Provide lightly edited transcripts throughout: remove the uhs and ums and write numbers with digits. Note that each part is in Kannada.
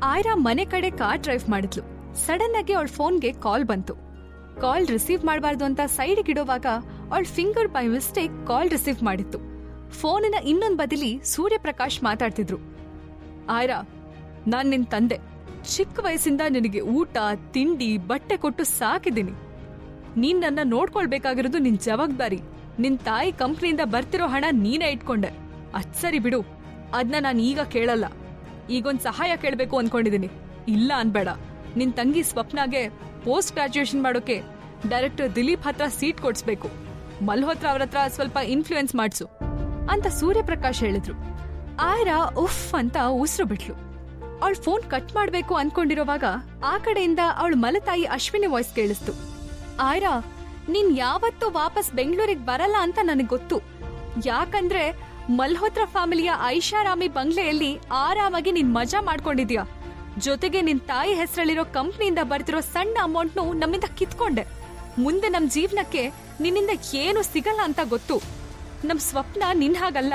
ಆಯ್ರಾ ಮನೆ ಕಡೆ ಕಾರ್ ಡ್ರೈವ್ ಮಾಡಿದ್ಲು. ಸಡನ್ ಆಗಿ ಅವಳ ಫೋನ್ಗೆ ಕಾಲ್ ಬಂತು. ಕಾಲ್ ರಿಸೀವ್ ಮಾಡಬಾರ್ದು ಅಂತ ಸೈಡ್ಗೆ ಇಡುವಾಗ ಅವಳ finger by mistake call receive ಮಾಡಿತ್ತು. ಫೋನಿನ ಇನ್ನೊಂದ್ ಬದಿಲಿ ಸೂರ್ಯಪ್ರಕಾಶ್ ಮಾತಾಡ್ತಿದ್ರು. ಆಯ್ರಾ, ನಾನ್ ನಿನ್ ತಂದೆ. ಚಿಕ್ಕ ವಯಸ್ಸಿಂದ ನಿನಗೆ ಊಟ, ತಿಂಡಿ, ಬಟ್ಟೆ ಕೊಟ್ಟು ಸಾಕಿದ್ದೀನಿ. ನೀನ್ ನನ್ನ ನೋಡ್ಕೊಳ್ಬೇಕಾಗಿರೋದು ನಿನ್ ಜವಾಬ್ದಾರಿ. ನಿನ್ ತಾಯಿ ಕಂಪ್ನಿಯಿಂದ ಬರ್ತಿರೋ ಹಣ ನೀನೇ ಇಟ್ಕೊಂಡೆ. ಅದ್ ಸರಿ ಬಿಡು, ಅದ್ನ ನಾನು ಈಗ ಕೇಳಲ್ಲ. ಈಗೊಂದ್ ಸಹಾಯ ಕೇಳ್ಬೇಕು ಅನ್ಕೊಂಡಿದೀನಿ. ಇಲ್ಲ ಅನ್ಬೇಡ. ನಿನ್ ತಂಗಿ ಸ್ವಪ್ನಾಗೆ ಪೋಸ್ಟ್ ಗ್ರಾಜುಯೇಷನ್ ಮಾಡೋಕೆ ಡೈರೆಕ್ಟರ್ ದಿಲೀಪ್ ಹತ್ರ ಸೀಟ್ ಕೊಡ್ಸ್ಬೇಕು. ಮಲ್ಹೋತ್ರ ಅವ್ರ ಹತ್ರ ಸ್ವಲ್ಪ ಇನ್ಫ್ಲೂಯೆನ್ಸ್ ಮಾಡ್ಸು ಅಂತ ಸೂರ್ಯಪ್ರಕಾಶ್ ಹೇಳಿದ್ರು. ಆಯ್ರಾ ಉಫ್ ಅಂತ ಉಸಿರು ಬಿಟ್ಲು. ಅವಳ ಫೋನ್ ಕಟ್ ಮಾಡ್ಬೇಕು ಅನ್ಕೊಂಡಿರೋವಾಗ ಆ ಕಡೆಯಿಂದ ಅವಳ ಮಲತಾಯಿ ಅಶ್ವಿನಿ ವಾಯ್ಸ್ ಕೇಳಿಸ್ತು. ಆಯ್ರಾ, ನೀನ್ ಯಾವತ್ತೂ ವಾಪಸ್ ಬೆಂಗಳೂರಿಗೆ ಬರಲ್ಲ ಅಂತ ನನಗ್ ಗೊತ್ತು. ಯಾಕಂದ್ರೆ ಮಲ್ಹೋತ್ರ ಫ್ಯಾಮಿಲಿಯ ಐಷಾರಾಮಿ ಬಂಗ್ಲೆಯಲ್ಲಿ ಆರಾಮಾಗಿ ನೀನ್ ಮಜಾ ಮಾಡ್ಕೊಂಡಿದ್ಯಾ. ಜೊತೆಗೆ ನಿನ್ ತಾಯಿ ಹೆಸರಲ್ಲಿರೋ ಕಂಪ್ನಿಯಿಂದ ಬರ್ತಿರೋ ಸಣ್ಣ ಅಮೌಂಟ್ನು ನಮ್ಮಿಂದ ಕಿತ್ಕೊಂಡೆ. ಮುಂದೆ ನಮ್ ಜೀವನಕ್ಕೆ ನಿನ್ನಿಂದ ಏನು ಸಿಗಲ್ಲ ಅಂತ ಗೊತ್ತು. ನಮ್ ಸ್ವಪ್ನ ನಿನ್ ಹಾಗಲ್ಲ.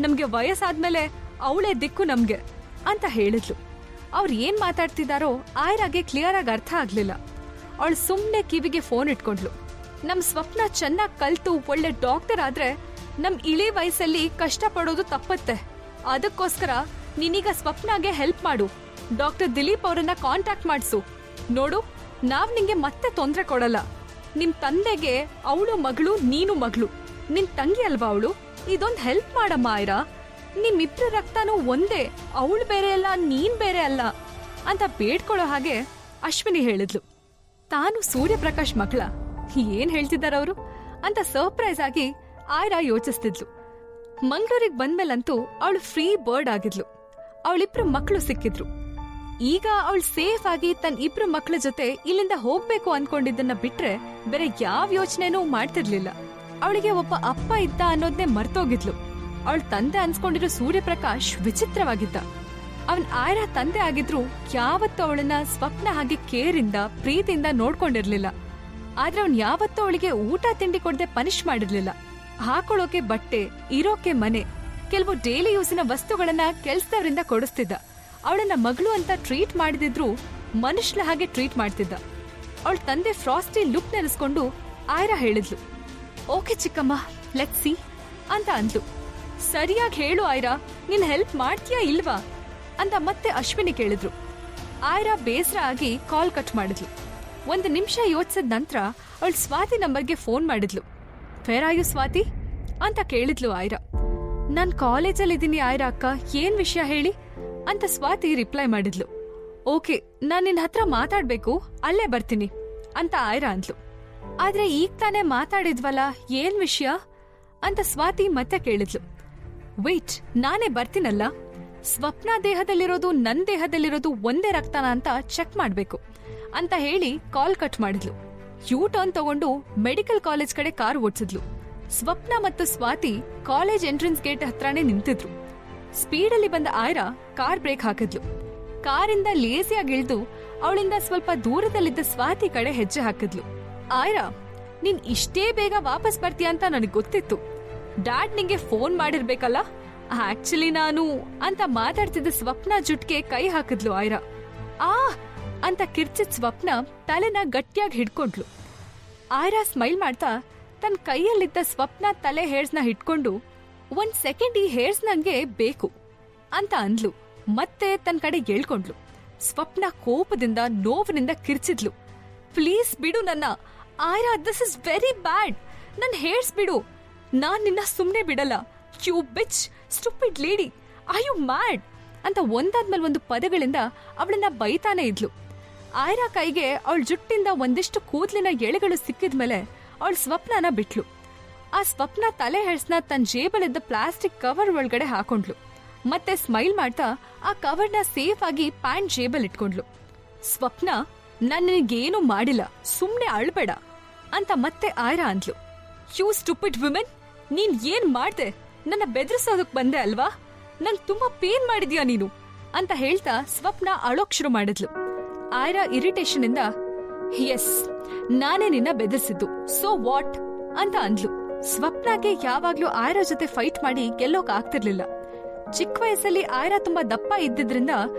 ನಮ್ಗೆ ವಯಸ್ಸಾದ್ಮೇಲೆ ಅವಳೇ ದಿಕ್ಕು ನಮ್ಗೆ ಅಂತ ಹೇಳಿದ್ಲು. ಅವ್ರು ಏನ್ ಮಾತಾಡ್ತಿದಾರೋ ಆಯ್ರಾಗೆ ಕ್ಲಿಯರ್ ಆಗಿ ಅರ್ಥ ಆಗ್ಲಿಲ್ಲ. ಅವಳು ಸುಮ್ನೆ ಕಿವಿಗೆ ಫೋನ್ ಇಟ್ಕೊಂಡ್ಲು. ನಮ್ ಸ್ವಪ್ನ ಚೆನ್ನಾಗ್ ಕಲ್ತು ಒಳ್ಳೆ ಡಾಕ್ಟರ್ ಆದ್ರೆ ನಮ್ ಇಳಿ ವಯಸ್ಸಲ್ಲಿ ಕಷ್ಟ ಪಡೋದು ತಪ್ಪತ್ತೆ. ಅದಕ್ಕೋಸ್ಕರ ನೀನೀಗ ಸ್ವಪ್ನಾಗೆ ಹೆಲ್ಪ್ ಮಾಡು. ಡಾಕ್ಟರ್ ದಿಲೀಪ್ ಅವರನ್ನ ಕಾಂಟ್ಯಾಕ್ಟ್ ಮಾಡ್ಸು. ನೋಡು, ನಾವ್ ನಿಂಗೆ ಮತ್ತೆ ತೊಂದ್ರೆ ಕೊಡಲ್ಲ. ನಿಮ್ ತಂದೆಗೆ ಅವಳು ಮಗಳು, ನೀನು ಮಗಳು. ನಿನ್ ತಂಗಿ ಅಲ್ವಾ ಅವಳು. ಇದೊಂದ್ ಹೆಲ್ಪ್ ಮಾಡಮ್ಮ ಆಯ್ರಾ. ನಿಮ್ಮಿಬ್ರ ರಕ್ತನೂ ಒಂದೇ. ಅವಳು ಬೇರೆ ಅಲ್ಲ, ನೀನ್ ಬೇರೆ ಅಲ್ಲ ಅಂತ ಬೇಡ್ಕೊಳ್ಳೋ ಹಾಗೆ ಅಶ್ವಿನಿ ಹೇಳಿದ್ಲು. ತಾನು ಸೂರ್ಯಪ್ರಕಾಶ್ ಮಗಳ ಏನ್ ಹೇಳ್ತಿದಾರವ್ರು ಅಂತ ಸರ್ಪ್ರೈಸ್ ಆಗಿ ಆಯ್ರಾ ಯೋಚಿಸ್ತಿದ್ಲು. ಮಂಗಳೂರಿಗೆ ಬಂದ್ಮೇಲಂತೂ ಅವಳು ಫ್ರೀ ಬರ್ಡ್ ಆಗಿದ್ಲು. ಅವಳಿಬ್ರು ಮಕ್ಕಳು ಸಿಕ್ಕಿದ್ರು. ಈಗ ಅವಳು ಸೇಫ್ ಆಗಿ ತನ್ನ ಇಬ್ರು ಮಕ್ಕಳ ಜೊತೆ ಇಲ್ಲಿಂದ ಹೋಗ್ಬೇಕು ಅನ್ಕೊಂಡಿದ್ದನ್ನ ಬಿಟ್ರೆ ಬೇರೆ ಯಾವ ಯೋಚನೆನೂ ಮಾಡ್ತಿರ್ಲಿಲ್ಲ. ಅವಳಿಗೆ ಒಬ್ಬ ಅಪ್ಪ ಇದ್ದ ಅನ್ನೋದ್ನೇ ಮರ್ತೋಗಿದ್ಲು. ಅವಳ ತಂದೆ ಅನ್ಸ್ಕೊಂಡಿರೋ ಸೂರ್ಯಪ್ರಕಾಶ್ ವಿಚಿತ್ರವಾಗಿದ್ದ. ಅವನ್ ಆಯ್ರಾ ತಂದೆ ಆಗಿದ್ರು ಯಾವತ್ತೂ ಅವಳನ್ನ ಸ್ವಪ್ನ ಹಾಗೆ ಕೇರಿಂದ ಪ್ರೀತಿಯಿಂದ ನೋಡ್ಕೊಂಡಿರ್ಲಿಲ್ಲ. ಆದ್ರೆ ಅವ್ನ್ ಯಾವತ್ತೂ ಅವಳಿಗೆ ಊಟ ತಿಂಡಿ ಕೊಡದೆ ಪನಿಷ್ ಮಾಡಿರ್ಲಿಲ್ಲ. ಹಾಕೊಳ್ಳೋಕೆ ಬಟ್ಟೆ, ಇರೋಕೆ ಮನೆ, ಕೆಲವು ಡೈಲಿ ಯೂಸಿನ ವಸ್ತುಗಳನ್ನ ಕೆಲ್ಸದವರಿಂದ ಕೊಡಿಸ್ತಿದ್ದ. ಅವಳನ್ನ ಮಗಳು ಅಂತ ಟ್ರೀಟ್ ಮಾಡಿದಿದ್ರು ಮನುಷ್ಯನ ಹಾಗೆ ಟ್ರೀಟ್ ಮಾಡ್ತಿದ್ದ. ಅವಳ ತಂದೆ ಫ್ರಾಸ್ಟಿ ಲುಕ್ ನೆನೆಸ್ಕೊಂಡು ಆಯ್ರಾ ಹೇಳಿದ್ಲು, ಓಕೆ ಚಿಕ್ಕಮ್ಮ, ಲೆಟ್ಸ್ ಸಿ ಅಂತ ಅಂದ್ಲು. ಸರಿಯಾಗಿ ಹೇಳು ಆಯ್ರಾ, ನೀನ್ ಹೆಲ್ಪ್ ಮಾಡ್ತೀಯಾ ಇಲ್ವಾ ಅಂತ ಮತ್ತೆ ಅಶ್ವಿನಿ ಕೇಳಿದ್ರು. ಆಯ್ರಾ ಬೇಸರ ಆಗಿ ಕಾಲ್ ಕಟ್ ಮಾಡಿದ್ಲು. 1 ನಿಮಿಷ ಯೋಚಿಸಿದ ನಂತರ ಅವಳು ಸ್ವಾತಿ ನಂಬರ್ಗೆ ಫೋನ್ ಮಾಡಿದ್ಲು. ಫೇರ್ ಆಯು ಸ್ವಾತಿ ಅಂತ ಕೇಳಿದ್ಲು ಆಯ್ರಾ. ನಾನ್ ಕಾಲೇಜಲ್ಲಿ ಇದೀನಿ ಆಯ್ರಾ ಅಕ್ಕ, ಏನ್ ವಿಷಯ ಹೇಳಿ ಅಂತ ಸ್ವಾತಿ ರಿಪ್ಲೈ ಮಾಡಿದ್ಲು. ಓಕೆ, ನಾನ್ ನಿನ್ ಹತ್ರ ಮಾತಾಡ್ಬೇಕು, ಅಲ್ಲೇ ಬರ್ತೀನಿ ಅಂತ ಆಯ್ರಾ ಅಂದ್ಲು. ಆದ್ರೆ ಈಗ ತಾನೇ ಮಾತಾಡಿದ್ವಲ್ಲ, ಏನ್ ವಿಷಯ ಅಂತ ಸ್ವಾತಿ ಮತ್ತೆ ಕೇಳಿದ್ಲು. ವೇಟ್, ನಾನೇ ಬರ್ತೀನಲ್ಲ. ಸ್ವಪ್ನ ದೇಹದಲ್ಲಿರೋದು ನನ್ ದೇಹದಲ್ಲಿರೋದು ಒಂದೇ ರಕ್ತನ ಅಂತ ಚೆಕ್ ಮಾಡ್ಬೇಕು ಅಂತ ಹೇಳಿ ಕಾಲ್ ಕಟ್ ಮಾಡಿದ್ಲು. ಯೂ ಟರ್ನ್ ತಗೊಂಡು ಮೆಡಿಕಲ್ ಕಾಲೇಜ್ ಕಡೆ ಕಾರ್ ಓಡಿಸಿದ್ಲು. ಸ್ವಪ್ನ ಮತ್ತು ಸ್ವಾತಿ ಕಾಲೇಜ್ ಎಂಟ್ರೆನ್ಸ್ ಗೇಟ್ ಹತ್ರನೇ ನಿಂತಿದ್ರು. ಸ್ಪೀಡಲ್ಲಿ ಬಂದ ಆಯ್ರಾ ಕಾರ್ ಬ್ರೇಕ್ ಹಾಕಿದ್ಲು. ಕಾರಿಂದ ಲೇಸಿಯಾಗಿ ಇಳಿದು ಅವಳಿಂದ ಸ್ವಲ್ಪ ದೂರದಲ್ಲಿದ್ದ ಸ್ವಾತಿ ಕಡೆ ಹೆಜ್ಜೆ ಹಾಕಿದ್ಲು. ಆಯ್ರಾ, ನೀನ್ ಇಷ್ಟೇ ಬೇಗ ವಾಪಸ್ ಬರ್ತೀಯ ಅಂತ ನನಗ್ ಗೊತ್ತಿತ್ತು. ಡ್ಯಾಡ್ ನಿಂಗೆ ಫೋನ್ ಮಾಡಿರ್ಬೇಕಲ್ಲ. ಆಕ್ಚುಲಿ ನಾನು ಅಂತ ಮಾತಾಡ್ತಿದ್ದ ಸ್ವಪ್ನ ಜುಟ್ಗೆ ಕೈ ಹಾಕಿದ್ಲು ಆಯ್ರಾ. ಅಂತ ಕಿರ್ಚಿದ್ ಸ್ವಪ್ನ ತಲೆನ ಗಟ್ಟಿಯಾಗಿ ಹಿಡ್ಕೊಂಡ್ಲು. ಆಯ್ರಾ ಸ್ಮೈಲ್ ಮಾಡ್ತಾ ತನ್ನ ಕೈಯಲ್ಲಿದ್ದ ಸ್ವಪ್ನ ತಲೆ ಹೇರ್ಸ್ನ ಹಿಡ್ಕೊಂಡು 1 ಸೆಕೆಂಡ್ ಈ ಹೇರ್ಸ್ ನಂಗೆ ಬೇಕು ಅಂತ ಅಂದ್ಲು. ಮತ್ತೆ ತನ್ನ ಕಡೆ ಹೇಳ್ಕೊಂಡ್ಲು. ಸ್ವಪ್ನ ಕೋಪದಿಂದ ನೋವಿನಿಂದ ಕಿರ್ಚಿದ್ಲು. ಪ್ಲೀಸ್ ಬಿಡು ನನ್ನ ಆಯ್ರಾ, ದಿಸ್ ಇಸ್ ವೆರಿ ಬ್ಯಾಡ್. ನನ್ ಹೇರ್ಸ್ ಬಿಡು, ನಾನ್ ನಿನ್ನ ಸುಮ್ನೆ ಬಿಡಲ್ಲ. You bitch, stupid lady, are you mad ಅಂತ ಒಂದಾದ್ಮೇಲೆ ಒಂದು ಪದಗಳಿಂದ ಅವಳನ್ನ ಬೈತಾನೆ ಇದ್ಲು. ಆಯ್ರಾ ಕೈಗೆ ಅವಳ ಜುಟ್ಟಿಂದ ಒಂದಿಷ್ಟು ಕೂದಲಿನ ಎಳೆಗಳು ಸಿಕ್ಕಿದ್ಮೇಲೆ ಅವಳ ಸ್ವಪ್ನನ ಬಿಟ್ಲು. ಆ ಸ್ವಪ್ನ ತಲೆ ಹೆಡ್ಸ್ನ ತನ್ನ ಜೇಬಲಿದ್ದ ಪ್ಲಾಸ್ಟಿಕ್ ಕವರ್ ಒಳಗಡೆ ಹಾಕೊಂಡ್ಲು. ಮತ್ತೆ ಸ್ಮೈಲ್ ಮಾಡ್ತಾ ಆ ಕವರ್ನ ಸೇಫ್ ಆಗಿ ಪ್ಯಾಂಟ್ ಜೇಬಲ್ ಇಟ್ಕೊಂಡ್ಲು. ಸ್ವಪ್ನ, ನಾನ್ ನಿನಗೇನು ಮಾಡಿಲ್ಲ, ಸುಮ್ನೆ ಅಳ್ಬೇಡ ಅಂತ ಮತ್ತೆ ಆಯ್ರಾ ಅಂದ್ಲು. ಯು ಸ್ಟುಪಿಡ್ ವಿಮೆನ್, ನೀನ್ ಏನ್ ಮಾಡ್ದೆ? ನನ್ನ ಬೆದರಿಸೋದಕ್ ಬಂದೆ ಅಲ್ವಾ? ನಂಗ್ ತುಂಬಾ ಪೇನ್ ಮಾಡಿದ್ಯಾ ನೀನು ಅಂತ ಹೇಳ್ತಾ ಸ್ವಪ್ನ ಅಳೋಕ್ ಶುರು ಮಾಡಿದ್ಲು. ಆಯ್ರಾ ಇರಿಟೇಷನ್ ಇಂದ, ಎಸ್, ನಾನೇ ನಿನ್ನ ಬೆದರಿಸಿದ್ದು, ಸೋ ವಾಟ್ ಅಂತ ಅಂದ್ಲು. ಸ್ವಪ್ನಾಗೆ ಯಾವಾಗ್ಲೂ ಆಯ್ರಾ ಜೊತೆ ಫೈಟ್ ಮಾಡಿ ಗೆಲ್ಲೋಕ್ ಆಗ್ತಿರ್ಲಿಲ್ಲ. ಚಿಕ್ಕ ವಯಸ್ಸಲ್ಲಿ ಆಯ್ರಾ ತುಂಬಾ ದಪ್ಪ ಇದ್ದಿದ್ರಿಂದ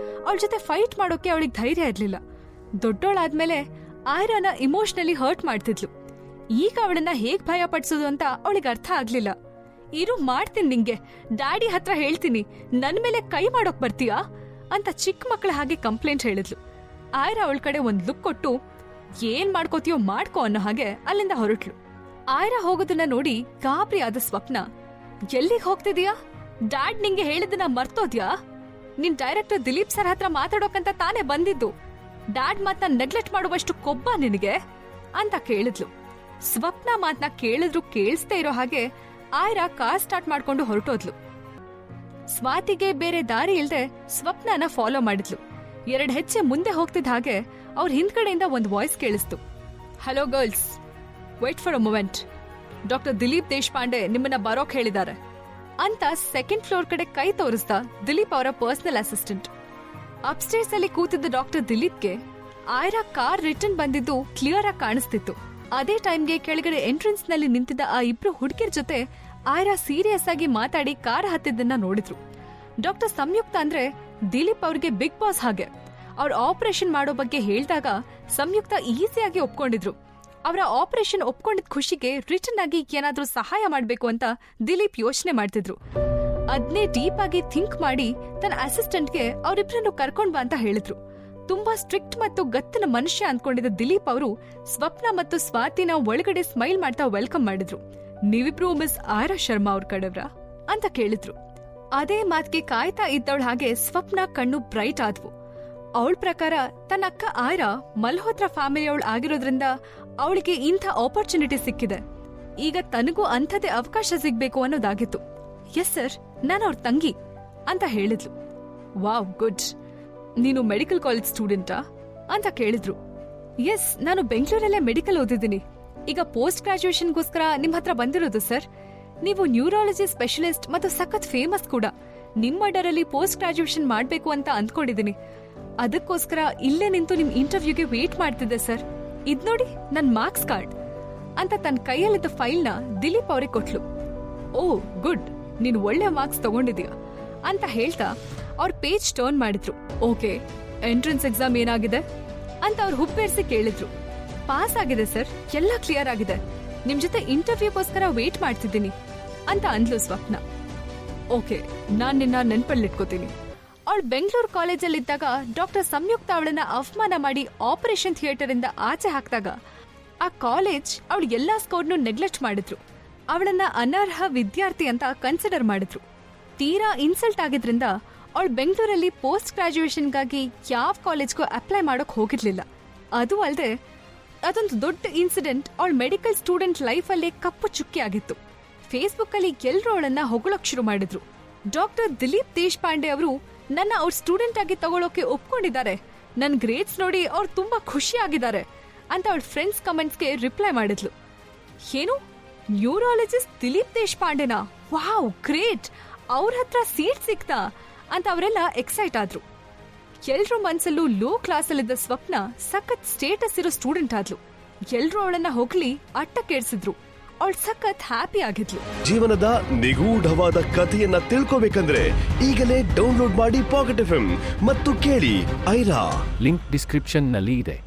ಅವಳ ಜೊತೆ ಫೈಟ್ ಮಾಡೋಕೆ ಅವಳಿಗೆ ಧೈರ್ಯ ಇರ್ಲಿಲ್ಲ. ದೊಡ್ಡೋಳಾದ್ಮೇಲೆ ಆಯ್ರಾನ ಇಮೋಷನಲಿ ಹರ್ಟ್ ಮಾಡ್ತಿದ್ಲು. ಈಗ ಅವಳನ್ನ ಹೇಗ್ ಭಯ ಪಡಿಸೋದು ಅಂತ ಅವಳಿಗೆ ಅರ್ಥ ಆಗ್ಲಿಲ್ಲ. ಇರು ಮಾಡ್ತೀನಿ ನಿಂಗೆ, ಡ್ಯಾಡಿ ಹತ್ರ ಹೇಳ್ತೀನಿ, ನನ್ ಮೇಲೆ ಕೈ ಮಾಡೋಕ್ ಬರ್ತೀಯಾ ಅಂತ ಚಿಕ್ಕ ಮಕ್ಕಳ ಹಾಗೆ ಕಂಪ್ಲೇಂಟ್ ಹೇಳಿದ್ಲು. ಆಯ್ರಾ ಅವಳ ಕಡೆ ಒಂದ್ ಲುಕ್ ಕೊಟ್ಟು ಏನ್ ಮಾಡ್ಕೋತೀಯೋ ಮಾಡ್ಕೋ ಅನ್ನೋ ಹಾಗೆ ಅಲ್ಲಿಂದ ಹೊರಟ್ಲು. ಆಯ್ರಾ ಹೋಗೋದನ್ನ ನೋಡಿ ಗಾಬರಿ ಆದ ಸ್ವಪ್ನ, ಎಲ್ಲಿಗೆ ಹೋಗ್ತಿದೀಯಾ? ಡ್ಯಾಡ್ ನಿಂಗೆ ಹೇಳಿದ್ದನ್ನ ಮರ್ತೋದ್ಯಾ? ನಿನ್ ಡೈರೆಕ್ಟರ್ ದಿಲೀಪ್ ಸರ್ ಹತ್ರ ಮಾತಾಡೋಕಂತ ತಾನೇ ಬಂದಿದ್ದು. ಡ್ಯಾಡ್ ಮಾತನ್ನ ನೆಗ್ಲೆಕ್ಟ್ ಮಾಡುವಷ್ಟು ಕೊಬ್ಬ ನಿನಗೆ ಅಂತ ಕೇಳಿದ್ಲು. ಸ್ವಪ್ನ ಮಾತನ್ನ ಕೇಳಿದ್ರು ಕೇಳಿಸ್ದೇ ಇರೋ ಹಾಗೆ ಆಯ್ರಾ ಕಾರ್ ಸ್ಟಾರ್ಟ್ ಮಾಡ್ಕೊಂಡು ಹೊರಟೋದ್ಲು. ಸ್ವಾತಿಗೆ ಬೇರೆ ದಾರಿ ಇಲ್ದೆ ಸ್ವಪ್ನನ ಫಾಲೋ ಮಾಡಿದ್ಲು. 2 ಹೆಜ್ಜೆ ಮುಂದೆ ಹೋಗ್ತಿದ್ದ ಹಾಗೆ ಅವ್ರ ಹಿಂದ್ಗಡೆಯಿಂದ ಒಂದು ವಾಯ್ಸ್ ಕೇಳಿಸ್ತು. Hello girls, wait for a moment. Doctor Dilip Deshpande ನಿಮ್ಮನ್ನ ಬರೋಕ್ ಹೇಳಿದ್ದಾರೆ ಅಂತ ಸೆಕೆಂಡ್ ಫ್ಲೋರ್ ಕಡೆ ಕೈ ತೋರಿಸ್ದ ದಿಲೀಪ್ ಅವರ ಪರ್ಸನಲ್ ಅಸಿಸ್ಟೆಂಟ್. ಅಪ್ಸ್ಟೇರ್ಸ್ ಅಲ್ಲಿ ಕೂತಿದ್ದ ಡಾಕ್ಟರ್ ದಿಲೀಪ್ಗೆ ಆಯ್ರಾ ಕಾರ್ ರಿಟರ್ನ್ ಬಂದಿದ್ದು ಕ್ಲಿಯರ್ ಆಗಿ ಕಾಣಿಸ್ತಿತ್ತು. ಅದೇ ಟೈಮ್ಗೆ ಕೆಳಗಡೆ ಎಂಟ್ರೆನ್ಸ್ ನಲ್ಲಿ ನಿಂತಿದ್ದ ಆ ಇಬ್ರು ಹುಡುಗಿರ್ ಜೊತೆ ಆಯ್ರಾ ಸೀರಿಯಸ್ ಆಗಿ ಮಾತಾಡಿ ಕಾರ್ ಹತ್ತಿದ್ದನ್ನ ನೋಡಿದ್ರು. ಡಾಕ್ಟರ್ ಸಂಯುಕ್ತ ಅಂದ್ರೆ ದಿಲೀಪ್ ಅವ್ರಿಗೆ ಬಿಗ್ ಬಾಸ್ ಹಾಗೆ. ಅವ್ರ ಆಪರೇಷನ್ ಮಾಡೋ ಬಗ್ಗೆ ಹೇಳಿದಾಗ ಸಂಯುಕ್ತ ಈಸಿಯಾಗಿ ಒಪ್ಕೊಂಡಿದ್ರು. ಅವರ ಆಪರೇಷನ್ ಒಪ್ಕೊಂಡಿದ್ ಖುಷಿಗೆ ರಿಟರ್ನ್ ಆಗಿ ಏನಾದ್ರೂ ಸಹಾಯ ಮಾಡ್ಬೇಕು ಅಂತ ದಿಲೀಪ್ ಯೋಚನೆ ಮಾಡ್ತಿದ್ರು. ಅದ್ನೇ ಡೀಪ್ ಆಗಿ ಥಿಂಕ್ ಮಾಡಿ ತನ್ನ ಅಸಿಸ್ಟೆಂಟ್ಗೆ ಅವರಿಬ್ರನ್ನು ಕರ್ಕೊಂಡ್ ಬಾ ಅಂತ ಹೇಳಿದ್ರು. ತುಂಬಾ ಸ್ಟ್ರಿಕ್ಟ್ ಮತ್ತು ಗತ್ತಿನ ಮನುಷ್ಯ ಅಂದ್ಕೊಂಡಿದ್ದ ದಿಲೀಪ್ ಅವರು ಸ್ವಪ್ನ ಮತ್ತು ಸ್ವಾತಿನ ಒಳಗಡೆ ಸ್ಮೈಲ್ ಮಾಡ್ತಾ ವೆಲ್ಕಮ್ ಮಾಡಿದ್ರು. ನೀವಿಬ್ರು ಮಿಸ್ ಆಯ್ರಾ ಶರ್ಮಾ ಅವ್ರ ಕಡೆವ್ರಾ ಅಂತ ಕೇಳಿದ್ರು. ಅದೇ ಮಾತ್ಗೆ ಕಾಯ್ತಾ ಇದ್ದವಳ ಹಾಗೆ ಸ್ವಪ್ನ ಕಣ್ಣು ಬ್ರೈಟ್ ಆದ್ವು. ಅವಳ ಪ್ರಕಾರ ತನ್ನ ಅಕ್ಕ ಆಯ್ರಾ ಮಲ್ಹೋತ್ರಾ ಫ್ಯಾಮಿಲಿಯವಳು ಆಗಿರೋದ್ರಿಂದ ಅವಳಿಗೆ ಇಂಥ ಆಪರ್ಚುನಿಟಿ ಸಿಕ್ಕಿದೆ. ಈಗ ತನಗೂ ಅಂಥದೇ ಅವಕಾಶ ಸಿಗ್ಬೇಕು ಅನ್ನೋದಾಗಿತ್ತು. ಎಸ್ ಸರ್, ನಾನು ಅವ್ರ ತಂಗಿ ಅಂತ ಹೇಳಿದ್ಲು. Wow, good. ನೀನು ಮೆಡಿಕಲ್ ಕಾಲೇಜ್ ಸ್ಟೂಡೆಂಟಾ ಅಂತ ಕೇಳಿದ್ರು. ಎಸ್, ನಾನು ಬೆಂಗಳೂರಲ್ಲೇ ಮೆಡಿಕಲ್ ಓದಿದ್ದೀನಿ. ಈಗ ಪೋಸ್ಟ್ ಗ್ರಾಜುಯೇಷನ್ಗೋಸ್ಕರ ನಿಮ್ ಹತ್ರ ಬಂದಿರೋದು ಸರ್. ನೀವು ನ್ಯೂರಾಲಜಿ ಸ್ಪೆಷಲಿಸ್ಟ್ ಮತ್ತು ಸಖತ್ ಫೇಮಸ್ ಕೂಡ. ನಿಮ್ಮ ಅಡ್ಡರಲ್ಲಿ ಪೋಸ್ಟ್ ಗ್ರಾಜುಯೇಷನ್ ಮಾಡ್ಬೇಕು ಅಂತ ಅಂದ್ಕೊಂಡಿದ್ದೀನಿ. ಅದಕ್ಕೋಸ್ಕರ ಇಲ್ಲೇ ನಿಂತು ನಿಮ್ ಇಂಟರ್ವ್ಯೂಗೆ ವೇಟ್ ಮಾಡ್ತಿದ್ದೆ ಸರ್. ಇದ್ ನೋಡಿ ನನ್ ಮಾರ್ಕ್ಸ್ ಕಾರ್ಡ್ ಅಂತ ತನ್ನ ಕೈಯಲ್ಲಿದ್ದ ಫೈಲ್ನ ದಿಲೀಪ್ ಅವ್ರಿಗೆ ಕೊಟ್ಲು. ಓ ಗುಡ್, ನೀನು ಒಳ್ಳೆ ಮಾರ್ಕ್ಸ್ ತಗೊಂಡಿದೀಯ ಅಂತ ಹೇಳ್ತಾ ಅವ್ರ ಪೇಜ್ ಟರ್ನ್ ಮಾಡಿದ್ರು. ಓಕೆ, ಎಂಟ್ರೆನ್ಸ್ ಎಕ್ಸಾಮ್ ಏನಾಗಿದೆ ಅಂತ ಅವ್ರು ಹುಬ್ಬೇರಿಸಿ ಕೇಳಿದ್ರು. ಪಾಸ್ ಆಗಿದೆ ಸರ್, ಎಲ್ಲ ಕ್ಲಿಯರ್ ಆಗಿದೆ. ನಿಮ್ ಜೊತೆ ಇಂಟರ್ವ್ಯೂಗೋಸ್ಕರ ವೇಟ್ ಮಾಡ್ತಿದ್ದೀನಿ ಅಂತ ಅಂದ್ಲು ಸ್ವಪ್ನ. ಓಕೆ, ನಾನ್ ನಿನ್ನ ನೆನ್ಪಲ್ಲಿಟ್ಕೋತೀನಿ. ಅವಳು ಬೆಂಗಳೂರು ಕಾಲೇಜಲ್ಲಿದ್ದಾಗ ಡಾಕ್ಟರ್ ಸಂಯುಕ್ತ ಅವಳನ್ನ ಅವಮಾನ ಮಾಡಿ ಆಪರೇಷನ್ ಥಿಯೇಟರ್ ಇಂದ ಆಚೆ ಹಾಕಿದಾಗ ಆ ಕಾಲೇಜ್ ಅವಳು ಎಲ್ಲಾ ಸ್ಕೋರ್ನು ನೆಗ್ಲೆಕ್ಟ್ ಮಾಡಿದ್ರು. ಅವಳನ್ನ ಅನರ್ಹ ವಿದ್ಯಾರ್ಥಿ ಅಂತ ಕನ್ಸಿಡರ್ ಮಾಡಿದ್ರು. ತೀರಾ ಇನ್ಸಲ್ಟ್ ಆಗಿದ್ರಿಂದ ಅವಳು ಬೆಂಗಳೂರಲ್ಲಿ ಪೋಸ್ಟ್ ಗ್ರಾಜುಯೇಷನ್ಗಾಗಿ ಯಾವ ಕಾಲೇಜ್ಗೂ ಅಪ್ಲೈ ಮಾಡೋಕ್ ಹೋಗಿರ್ಲಿಲ್ಲ. ಅದು ಅಲ್ಲದೆ ಅದೊಂದು ದೊಡ್ಡ ಇನ್ಸಿಡೆಂಟ್ ಅವಳ ಮೆಡಿಕಲ್ ಸ್ಟೂಡೆಂಟ್ ಲೈಫಲ್ಲೇ ಕಪ್ಪು ಚುಕ್ಕಿ ಆಗಿತ್ತು. ಫೇಸ್ಬುಕ್ ಅಲ್ಲಿ ಎಲ್ಲರೂ ಅವಳನ್ನ ಹೊಗಳೋಕ್ ಶುರು ಮಾಡಿದ್ರು. ಡಾಕ್ಟರ್ ದಿಲೀಪ್ ದೇಶಪಾಂಡೆ ಅವರು ನನ್ನ ಅವ್ರ ಸ್ಟೂಡೆಂಟ್ ಆಗಿ ತಗೊಳ್ಳೋಕೆ ಒಪ್ಕೊಂಡಿದ್ದಾರೆ. ನನ್ ಗ್ರೇಡ್ಸ್ ನೋಡಿ ಅವ್ರು ತುಂಬಾ ಖುಷಿ ಆಗಿದ್ದಾರೆ ಅಂತ ಅವಳ ಫ್ರೆಂಡ್ಸ್ ಕಮೆಂಟ್ಸ್ಗೆ ರಿಪ್ಲೈ ಮಾಡಿದ್ಲು. ಏನು, ನ್ಯೂರಾಲಜಿಸ್ಟ್ ದಿಲೀಪ್ ದೇಶಪಾಂಡೆನಾ? ವಾವ್, ಗ್ರೇಟ್, ಅವ್ರ ಹತ್ರ ಸೀಟ್ ಸಿಕ್ತಾ ಅಂತ ಅವರೆಲ್ಲ ಎಕ್ಸೈಟ್ ಆದ್ರು. ಎಲ್ರೂ ಮನ್ಸಲ್ಲೂ ಲೋ ಕ್ಲಾಸಲ್ಲಿದ್ದ ಸ್ವಪ್ನ ಸಖತ್ ಸ್ಟೇಟಸ್ ಇರೋ ಸ್ಟೂಡೆಂಟ್ ಆದ್ಲು. ಎಲ್ರೂ ಅವಳನ್ನ ಹೊಗಳಿ ಅಟ್ಟಕ್ಕೇರ್ಸಿದ್ರು. ಅವಳು ಸಖತ್ ಹ್ಯಾಪಿ ಆಗಿದ್ಲು. ಜೀವನದ ನಿಗೂಢವಾದ ಕಥೆಯನ್ನ ತಿಳ್ಕೋಬೇಕಂದ್ರೆ ಈಗಲೇ ಡೌನ್ಲೋಡ್ ಮಾಡಿ ಪಾಕೆಟ್ FM ಮತ್ತು ಕೇಳಿ ಐರಾ. ಲಿಂಕ್ ಡಿಸ್ಕ್ರಿಪ್ಷನ್ ನಲ್ಲಿ ಇದೆ.